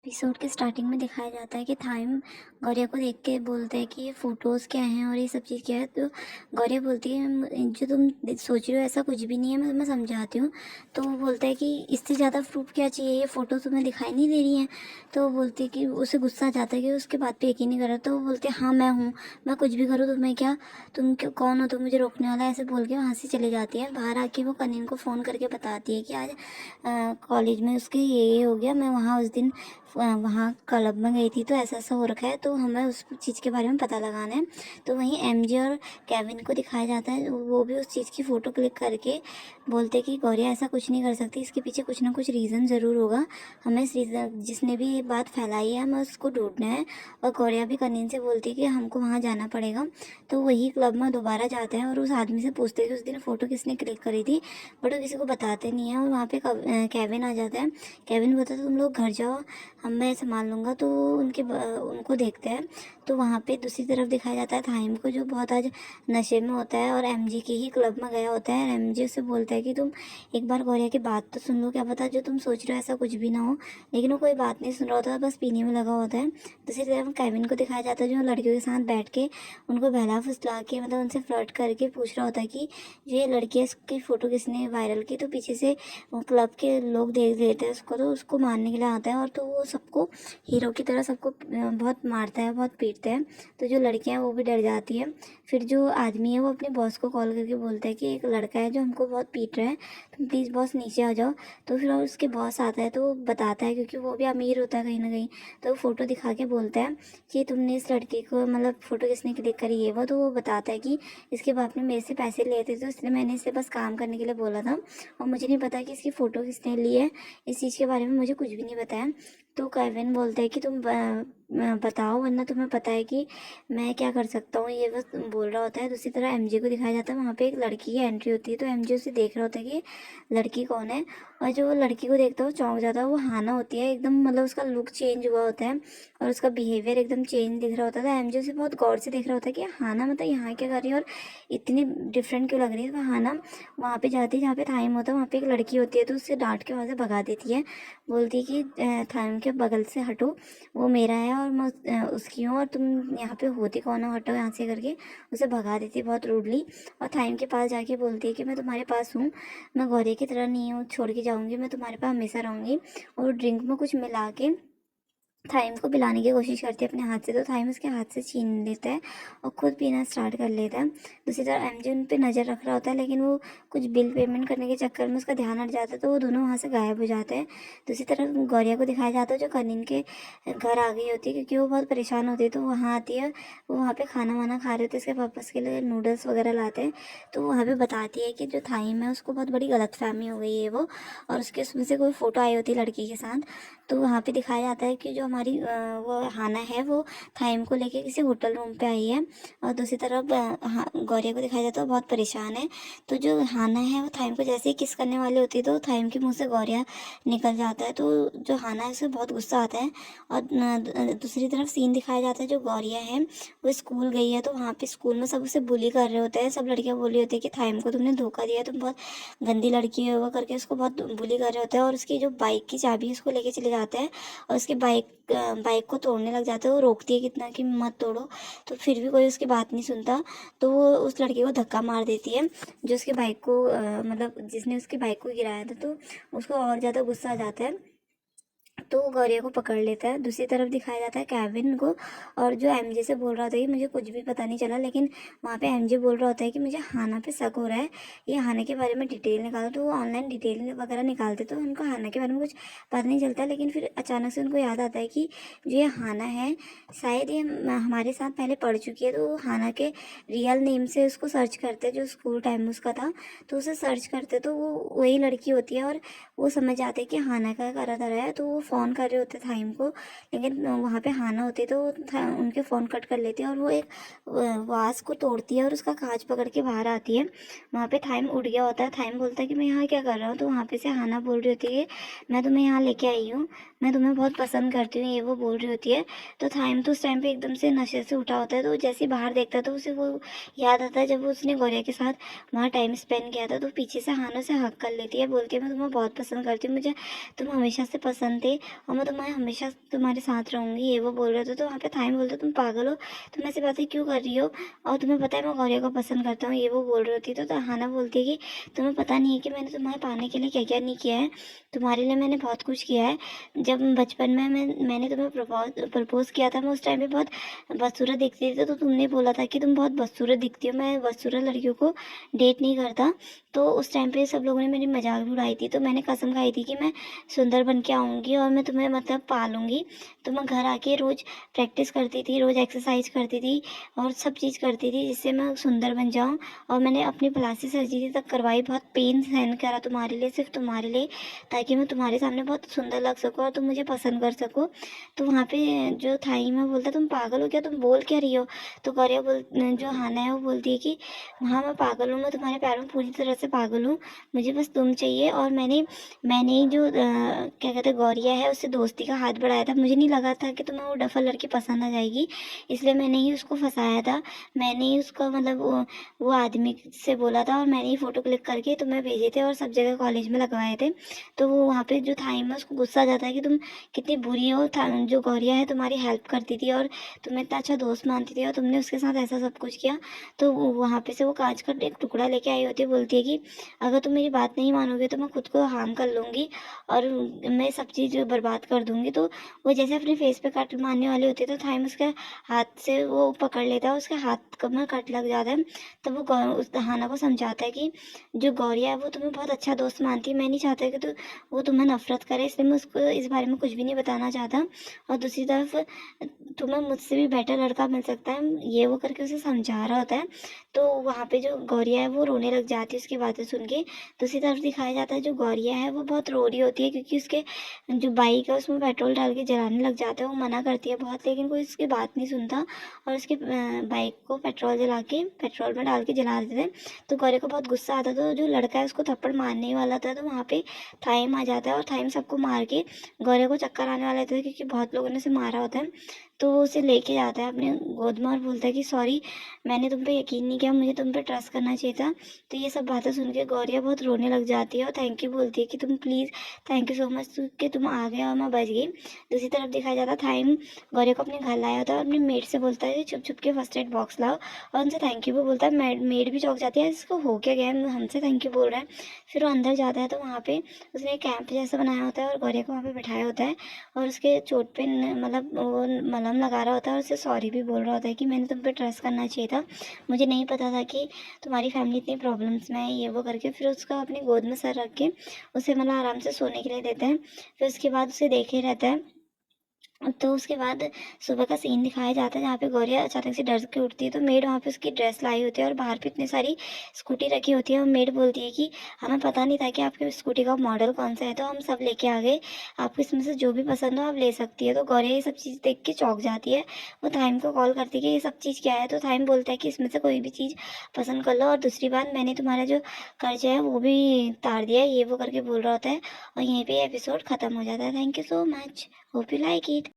Episode के starting में दिखाया जाता है कि थाइम गौरिया को देख के बोलता है कि ये फ़ोटोज़ क्या हैं और ये सब चीज़ क्या है। तो गौरिया बोलती है जो तुम सोच रहे हो ऐसा कुछ भी नहीं है, मैं तुम्हें समझाती हूँ। तो वो बोलता है कि इससे ज़्यादा प्रूफ क्या चाहिए, ये फ़ोटो तुम्हें दिखाई नहीं दे रही है। तो वो बोलती है कि उसे गुस्सा आ जाता है कि उसके बात पे यकीन नहीं कर रहा। तो वो बोलते हैं हाँ मैं हूँ, मैं कुछ भी करूँ तुम्हें क्या, तुम कौन हो, तुम मुझे रोकने वाला, ऐसे बोल के वहाँ से चली जाती है। बाहर आके वो कनीन को फ़ोन करके बताती है कि आज कॉलेज में उसके ये हो गया, मैं वहाँ उस दिन वहाँ क्लब में गई थी तो ऐसा ऐसा हो रखा है, तो हमें उस चीज़ के बारे में पता लगाना है। तो वहीं एमजे और केविन को दिखाया जाता है, वो भी उस चीज़ की फ़ोटो क्लिक करके बोलते कि गौरिया ऐसा कुछ नहीं कर सकती, इसके पीछे कुछ ना कुछ रीज़न ज़रूर होगा, हमें इस रीज़न जिसने भी ये बात फैलाई है हमें उसको ढूंढना है। और गौरिया भी कनीन से बोलती है कि हमको वहाँ जाना पड़ेगा। तो वही क्लब में दोबारा जाते हैं और उस आदमी से पूछते हैं कि उस दिन फ़ोटो किसने क्लिक करी थी, बट वो किसी को बताते नहीं है। और वहाँ पे केविन आ जाता है। केविन बोलता है तुम लोग घर जाओ, मैं संभाल लूँगा। तो उनको देखते हैं तो वहाँ पे दूसरी तरफ दिखाया जाता है थाइम को, जो बहुत आज नशे में होता है और एमजी के ही क्लब में गया होता है। एमजी उसे बोलता है कि तुम एक बार गौरिया की बात तो सुन लो, क्या पता जो तुम सोच रहे हो ऐसा कुछ भी ना हो। लेकिन वो कोई बात नहीं सुन रहा होता, बस पीने में लगा होता है। दूसरी तरफ केविन को दिखाया जाता है जो लड़कियों के साथ बैठ के उनको बहला फुसला के मतलब उनसे फ्लर्ट करके पूछ रहा होता है कि जो ये लड़की है इसकी फ़ोटो किसने वायरल की। तो पीछे से वो क्लब के लोग देख लेते हैं उसको, तो उसको मारने के लिए आता है। और तो वो सबको हीरो की तरह सबको बहुत मारता है, बहुत पीटता है। तो जो लड़कियां हैं वो भी डर जाती है। फिर जो आदमी है वो अपने बॉस को कॉल करके बोलता है कि एक लड़का है जो हमको बहुत पीट रहा है, तुम प्लीज़ बॉस नीचे आ जाओ। तो फिर उसके बॉस आता है तो वो बताता है, क्योंकि वो भी अमीर होता है कहीं ना कहीं। तो वो फ़ोटो दिखा के बोलता है कि तुमने इस लड़की को मतलब फ़ोटो किसने क्लिक करी है वो। तो वो बताता है कि इसके बाप ने मेरे से पैसे लिए थे, तो इसलिए मैंने इसे बस काम करने के लिए बोला था और मुझे नहीं पता कि इसकी फ़ोटो किसने ली है, इस चीज़ के बारे में मुझे कुछ भी नहीं बताया। तो केविन बोलता है कि तुम बताओ, वरना तुम्हें पता है कि मैं क्या कर सकता हूँ, ये बस बोल रहा होता है। दूसरी तरह एमजे को दिखाया जाता है, वहाँ पे एक लड़की की एंट्री होती है। तो एमजे उसे देख रहा होता है कि लड़की कौन है। और जो वो लड़की को देखता है वो चौंक जाता है, वो हाना होती है एकदम, मतलब उसका लुक चेंज हुआ होता है और उसका बिहेवियर एकदम चेंज दिख रहा होता है। तो एमजे उसे बहुत गौर से देख रहा होता है कि हाना मतलब यहाँ क्या कर रही है और इतनी डिफरेंट क्यों लग रही है। तो हाना वहाँ पे जाती है जहाँ पे थाइम होता है, वहाँ पे एक लड़की होती है तो उससे डांट के वहाँ से भगा देती है। बोलती है कि थाइम के बगल से हटो, वो मेरा है और मैं उसकी हूँ, और तुम यहाँ पे होती कौन हो, हटो यहाँ से करके उसे भगा देती है बहुत रूडली। और थाइम के पास जाके बोलती है कि मैं तुम्हारे पास हूँ, मैं गौरी की तरह नहीं हूँ छोड़ के जाऊँगी, मैं तुम्हारे पास हमेशा रहूँगी। और ड्रिंक में कुछ मिला के थाइम को पिलाने की कोशिश करती है अपने हाथ से। तो थाइम उसके हाथ से छीन लेता है और खुद पीना स्टार्ट कर लेता है। दूसरी तरफ एमजे उन पे नज़र रख रहा होता है, लेकिन वो कुछ बिल पेमेंट करने के चक्कर में उसका ध्यान हट जाता है, तो वो दोनों वहाँ से गायब हो जाते हैं। दूसरी तरफ गौरिया को दिखाया जाता है जो कनीन के घर आ गई होती है, क्योंकि वो बहुत परेशान होती है। तो वहाँ आती है, वो वहाँ पे खाना वाना खा रहे होते हैं, इसके पर्पज़ के लिए नूडल्स वगैरह लाते हैं। तो वहाँ पे बताती है कि जो थाइम है उसको बहुत बड़ी गलतफहमी हो गई है वो, और उसके उसमें से कोई फ़ोटो आई होती है लड़की के साथ। तो वहाँ पे दिखाया जाता है कि जो हमारी वो हाना है वो थाइम को लेके किसी होटल रूम पे आई है। और दूसरी तरफ गौरिया को दिखाया जाता है वो बहुत परेशान है। तो जो हाना है वो थाइम को जैसे ही किस करने वाली होती है तो थाइम के मुंह से गौरिया निकल जाता है। तो जो हाना है उसे बहुत गुस्सा आता है। और दूसरी तरफ सीन दिखाया जाता है जो गौरिया है वो स्कूल गई है, तो वहाँ पे स्कूल में सब उसे बुली कर रहे होते हैं, सब लड़कियाँ बोल रही होती है कि थाइम को तुमने धोखा दिया, तुम बहुत गंदी लड़की है वो करके उसको बहुत बुली कर रहे होते हैं। और उसकी जो बाइक की चाबी है उसको लेके चले जाते हैं और उसकी बाइक को तोड़ने लग जाते हैं। वो रोकती है कितना कि मत तोड़ो, तो फिर भी कोई उसकी बात नहीं सुनता। तो वो उस लड़के को धक्का मार देती है जो उसकी बाइक को मतलब जिसने उसकी बाइक को गिराया था। तो उसको और ज़्यादा गुस्सा आ जाता है, तो वो गौरिया को पकड़ लेता है। दूसरी तरफ दिखाया जाता है केविन को, और जो एमजे से बोल रहा था कि मुझे कुछ भी पता नहीं चला, लेकिन वहाँ पे एमजे बोल रहा होता है कि मुझे हाना पे शक हो रहा है, ये हाना के बारे में डिटेल निकालो। तो वो ऑनलाइन डिटेल वगैरह निकालते तो उनको हाना के बारे में कुछ पता नहीं चलता। लेकिन फिर अचानक से उनको याद आता है कि जो ये हाना है शायद ये हमारे साथ पहले पढ़ चुकी है। तो वो हाना के रियल नेम से उसको सर्च करते जो स्कूल टाइम उसका था, तो उसे सर्च करते तो वो वही लड़की होती है। और वो समझ जाते कि हाना का करा धरा है, तो वो फ़ोन कर रहे होते थाइम को, लेकिन वहाँ पे हाना होती तो उनके फ़ोन कट कर लेते हैं। और वो एक वास को तोड़ती है और उसका कांच पकड़ के बाहर आती है। वहाँ पे थाइम उठ गया होता है। थाइम बोलता है कि मैं यहाँ क्या कर रहा हूँ। तो वहाँ पे से हाना बोल रही होती है मैं तुम्हें यहाँ लेके आई हूँ, मैं तुम्हें बहुत पसंद करती हूँ, ये वो बोल रही होती है। तो थाइम तो उस टाइम पे एकदम से नशे से उठा होता है, तो जैसे ही बाहर देखता है तो उसे वो याद आता है जब वो उसने गौरिया के साथ वहाँ टाइम स्पेंड किया था। तो पीछे से हाना से हक कर लेती है, बोलती है मैं तुम्हें बहुत पसंद करती हूँ, मुझे तुम हमेशा से पसंद थे, पे और मैं तुम्हारे हमेशा तुम्हारे साथ रहूँगी, ये वो बोल रहे थे। तो वहाँ पे थाइम बोलते तुम पागल हो, तुम ऐसी बातें क्यों कर रही हो, और तुम्हें पता है मैं गौरिया को पसंद करता हूँ, ये वो बोल रही होती। तो तहाना बोलती है कि तुम्हें पता नहीं है कि मैंने तुम्हारे पाने के लिए क्या क्या नहीं किया है, तुम्हारे लिए मैंने बहुत कुछ किया है। जब बचपन में मैंने तुम्हें प्रपोज किया था, मैं उस टाइम पे बहुत बदसूरत दिखती थी, तो तुमने बोला था कि तुम बहुत बदसूरत दिखती हो, मैं बदसूरत लड़कियों को डेट नहीं करता। तो उस टाइम पे सब लोगों ने मेरी मजाक भी उड़ाई थी। तो मैंने कसम खाई थी कि मैं सुंदर बन के आऊँगी और मैं तुम्हें मतलब पालूंगी। तो मैं घर आके रोज़ प्रैक्टिस करती थी, रोज़ एक्सरसाइज करती थी और सब चीज़ करती थी जिससे मैं सुंदर बन जाऊँ। और मैंने अपनी प्लास्टिक सर्जरी तक करवाई, बहुत पेन सहन करा तुम्हारे लिए, सिर्फ तुम्हारे लिए, ताकि मैं तुम्हारे सामने बहुत सुंदर लग सकूँ और तुम मुझे पसंद कर सको। तो वहाँ पे जो था ही मैं बोलता तुम पागल हो क्या, तुम बोल क्या रही हो। तो गौरिया जो हाना है वो बोलती है कि हाँ मैं पागल हूँ, मैं तुम्हारे प्यार में पूरी तरह से पागल हूँ, मुझे बस तुम चाहिए। और मैंने ही जो क्या कहते हैं गौरिया है उससे दोस्ती का हाथ बढ़ाया था, मुझे नहीं लगा था कि तुम्हें वो डफर लड़की पसंद आ जाएगी, इसलिए मैंने ही उसको फंसाया था। मैंने ही उसका मतलब वो आदमी से बोला था और मैंने ही फ़ोटो क्लिक करके तुम्हें भेजे थे और सब जगह कॉलेज में लगवाए थे। तो वो वहाँ पे जो थाइम है उसको गुस्सा आ जाता है कि तुम कितनी बुरी हो। जो गौरिया है तुम्हारी हेल्प करती थी और तुम्हें इतना अच्छा दोस्त मानती थी और तुमने उसके साथ ऐसा सब कुछ किया। तो वहाँ पे से वो कांच का एक टुकड़ा लेके आई होती है, बोलती है कि अगर तुम मेरी बात नहीं मानोगे तो मैं खुद को हार्म कर लूँगी और मैं सब चीज़ बर्बाद कर दूँगी। तो वो जैसे अपने फेस पे कट मारने वाली होती है तो थाइम उसके हाथ से वो पकड़ लेता है, उसके हाथ में कट लग जाता है। तब वो उस हाना को समझाता है कि जो गौरिया है वो तुम्हें बहुत अच्छा दोस्त मानती है, मैं नहीं चाहता कि वो तुम्हें नफरत करे, इसलिए मैं उसको इस बारे में कुछ भी नहीं बताना चाहता। और दूसरी तरफ तुम्हें मुझसे भी बेटर लड़का मिल सकता है, ये वो करके उसे समझा रहा होता है। तो वहाँ पे जो गौरिया है वो रोने लग जाती है उसकी बातें सुन के। दूसरी तरफ दिखाया जाता है जो गौरिया है वो बहुत रो रही होती है क्योंकि उसके जो बाइक है उसमें पेट्रोल डाल के जलाने लग जाता है। वो मना करती है बहुत, लेकिन कोई उसकी बात नहीं सुनता और उसके बाइक को पेट्रोल में डाल के जला देते हैं। तो गौरिया को बहुत गुस्सा आता है, तो जो लड़का है उसको थप्पड़ मारने ही वाला था। तो वहाँ पे थाइम आ जाता है और थाइम सबको मार के गौरिया को चक्कर आने वाला होता है क्योंकि बहुत लोगों ने उसे मारा होता है। तो वो उसे लेके जाता है अपने गोद में और बोलता है कि सॉरी, मैंने तुम पे यकीन नहीं किया, मुझे तुम पे ट्रस्ट करना चाहिए था। तो ये सब बातें सुन के गौरिया बहुत रोने लग जाती है और थैंक यू बोलती है कि तुम please, thank you so much कि तुम आ गए और मैं बच गई। दूसरी तरफ दिखाया जाता है थाइम गौरिया को अपने घर लाया होता है और अपने मेड से बोलता है कि छुप छुप के फर्स्ट एड बॉक्स लाओ और उनसे थैंक यू भी बोलता है। मेड भी चौंक जाती है, इसको हो क्या गया है, हमसे थैंक यू बोल रहा है। फिर वो अंदर जाता है तो वहाँ पे उसने एक कैंप जैसा बनाया होता है और गौरिया को वहाँ पे बिठाया होता है और उसके चोट पे मतलब वो मलहम लगा रहा होता है और उसे सॉरी भी बोल रहा होता है कि मैंने तुम पे ट्रस्ट करना चाहिए था, मुझे नहीं पता था कि तुम्हारी फैमिली इतनी प्रॉब्लम्स में है, ये वो करके। फिर उसका अपनी गोद में सर रख के उसे मतलब आराम से सोने के लिए देते हैं। फिर उसके बाद उसे देखे रहता है। तो उसके बाद सुबह का सीन दिखाया जाता है जहाँ पे गौरिया अचानक से डर के उठती है। तो मेड वहाँ पे उसकी ड्रेस लाई होती है और बाहर पे इतनी सारी स्कूटी रखी होती है और मेड बोलती है कि हमें पता नहीं था कि आपके स्कूटी का मॉडल कौन सा है, तो हम सब लेके आ गए, आपको इसमें से जो भी पसंद हो आप ले सकती है। तो गौरिया ये सब चीज़ देख के चौंक जाती है। वो थाइम को कॉल करती है कि ये सब चीज़ क्या है। तो थाइम बोलता है कि इसमें से कोई भी चीज़ पसंद कर लो और दूसरी बात मैंने तुम्हारा जो कर्जा है वो भी तार दिया है, ये वो करके बोल रहा होता है। और यहीं पर एपिसोड ख़त्म हो जाता है। Thank you so much, hope you like it.